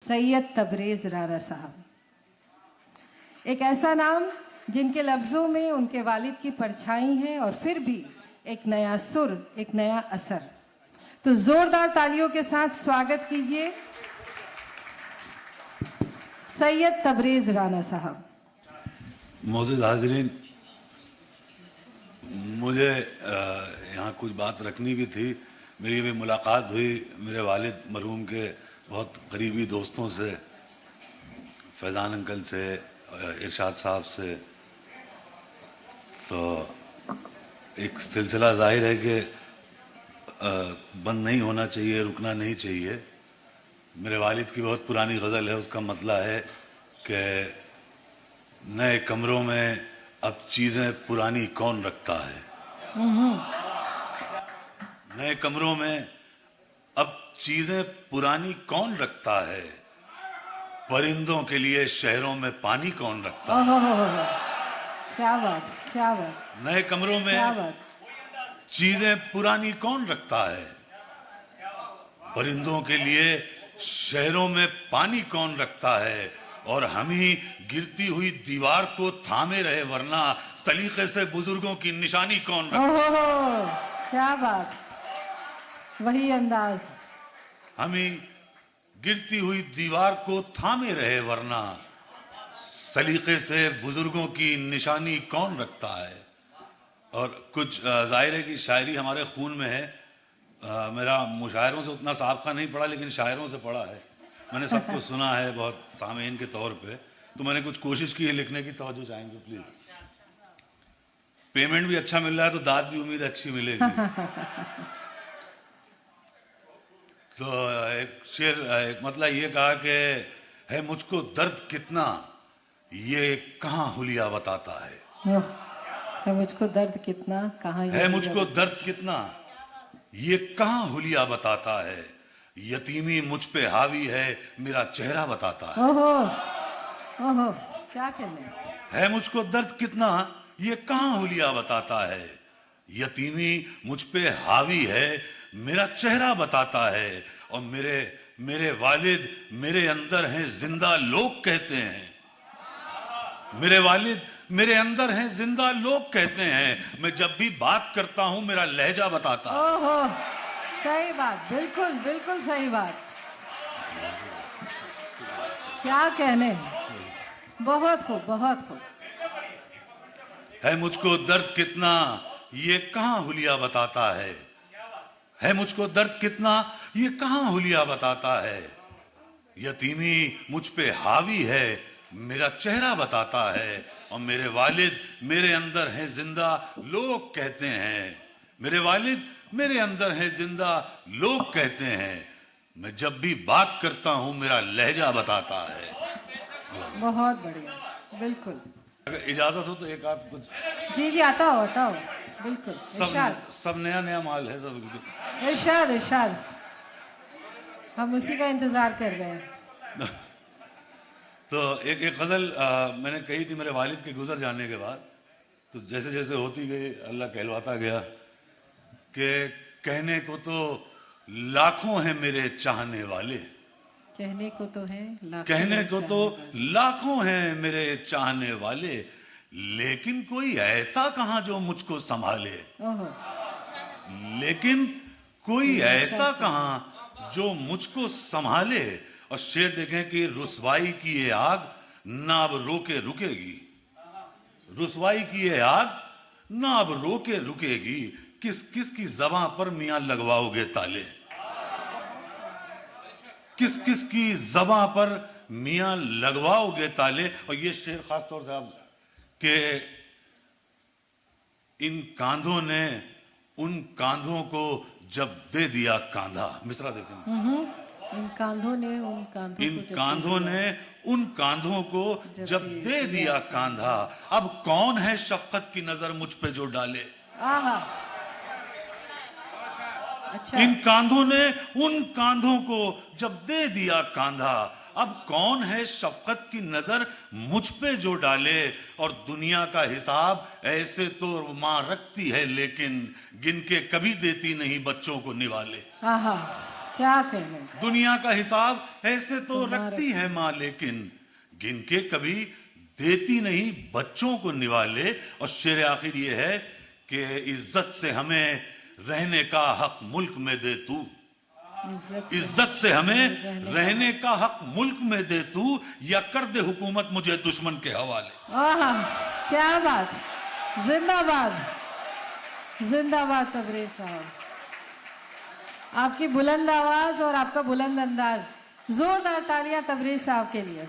सैयद तबरेज़ राना साहब, एक ऐसा नाम जिनके लफ्ज़ों में उनके वालिद की परछाई है और फिर भी एक नया सुर, एक नया असर। तो ज़ोरदार तालियों के साथ स्वागत कीजिए सैयद तबरेज़ राना साहब। मोअज़्ज़िज़ हाज़रीन, मुझे यहाँ कुछ बात रखनी भी थी। मेरी भी मुलाकात हुई मेरे वालिद मरहूम के बहुत करीबी दोस्तों से, फैज़ान अंकल से, इरशाद साहब से। तो एक सिलसिला ज़ाहिर है कि बंद नहीं होना चाहिए, रुकना नहीं चाहिए। मेरे वालिद की बहुत पुरानी गज़ल है, उसका मतला है कि नए कमरों में अब चीज़ें पुरानी कौन रखता है। नए कमरों में अब चीज़ें पुरानी कौन रखता है, परिंदों के लिए शहरों में पानी कौन रखता है। क्या बात, क्या बात। नए कमरों में चीज़ें पुरानी कौन रखता है, परिंदों के लिए शहरों में पानी कौन रखता है, और हम ही गिरती हुई दीवार को थामे रहे, वरना सलीके से बुजुर्गों की निशानी कौन रखता है। क्या बात, वही अंदाज। हम ही गिरती हुई दीवार को थामे रहे, वरना सलीके से बुजुर्गों की निशानी कौन रखता है। और कुछ जाहिर है कि शायरी हमारे खून में है। मेरा मुशायरों से उतना साबका नहीं पड़ा, लेकिन शायरों से पढ़ा है। मैंने सब कुछ सुना है बहुत सामीन के तौर पे, तो मैंने कुछ कोशिश की है लिखने की। तवज्जो चाहेंगे प्लीज। पेमेंट भी अच्छा मिल रहा है तो दाद भी उम्मीद अच्छी मिलेगी। तो एक शेर, एक मतलब ये कहा कि है मुझको दर्द कितना, ये कहाँ हुलिया बताता है मुझको दर्द कितना, कहाँ है मुझको दर्द कितना, ये कहाँ हुलिया बताता है, यतीमी मुझ पे हावी है, मेरा चेहरा बताता है। ओहो ओहो, क्या कहने। है मुझको दर्द कितना, ये कहाँ हुलिया बताता है, यतीमी मुझ पे हावी है, मेरा चेहरा बताता है। और मेरे वालिद मेरे अंदर हैं जिंदा लोग कहते हैं, मेरे वालिद मेरे अंदर हैं जिंदा लोग कहते हैं। मैं जब भी बात करता हूं मेरा लहजा बताता है। ओहो, सही बात, बिल्कुल बिल्कुल सही बात। क्या कहने, बहुत खूब, बहुत खूब। है मुझको दर्द कितना, ये कहाँ हुलिया बताता है मुझको दर्द कितना, ये कहाँ हुलिया बताता है, यतीमी मुझ पे हावी है, मेरा चेहरा बताता है। और मेरे वालिद मेरे अंदर हैं जिंदा लोग कहते हैं, मेरे वालिद मेरे अंदर हैं जिंदा लोग कहते हैं। मैं जब भी बात करता हूं मेरा लहजा बताता है। बहुत बढ़िया, बिल्कुल। अगर इजाजत हो तो एक आध कुछ। जी जी, आता हो, आता हो, बिल्कुल। सब नया नया माल है सब। इरशाद, इरशाद, हम उसी का इंतजार कर रहे हैं। तो एक गज़ल मैंने कही थी मेरे वालिद के गुजर जाने के बाद। तो जैसे जैसे होती गई अल्लाह कहलवाता गया कि कहने को तो लाखों हैं मेरे चाहने वाले, कहने को तो है लाखों, कहने को तो लाखों हैं मेरे चाहने वाले, लेकिन कोई ऐसा कहाँ जो मुझको संभाले, लेकिन कोई ऐसा कहाँ जो मुझको संभाले। और शेर देखें कि रुसवाई की ये आग ना अब रोके रुकेगी, रुसवाई की ये आग ना अब रोके रुकेगी, किस किस की ज़बां पर मियां लगवाओगे ताले, किस किस की ज़बां पर मियां लगवाओगे ताले। और ये शेर खास तौर से आप के इन कांधों ने उन कांधों को जब दे दिया कांधा, मिसरा देखें। इन कांधों ने उन कांधों को जब दे दिया कांधा, अब कौन है शफकत की नजर मुझ पे जो डाले। अच्छा। इन कांधों ने उन कांधों को जब दे दिया कांधा, अब कौन है शफकत की नजर मुझ पे जो डाले। और दुनिया का हिसाब ऐसे तो मां रखती है, लेकिन गिन के कभी देती नहीं बच्चों को निवाले। क्या कहने। दुनिया का हिसाब ऐसे तो तुम्हारे- रखती है माँ, लेकिन गिन के कभी देती नहीं बच्चों को निवाले। और शेर आखिर ये है कि इज्जत से हमें रहने का हक मुल्क में दे तू, इज्जत से हमें रहने का हक मुल्क में दे तू, या कर दे हुकूमत मुझे दुश्मन के हवाले। आहा, क्या बात, जिंदाबाद जिंदाबाद तबरेज साहब। आपकी बुलंद आवाज और आपका बुलंद अंदाज, जोरदार तालियां तबरेज साहब के लिए।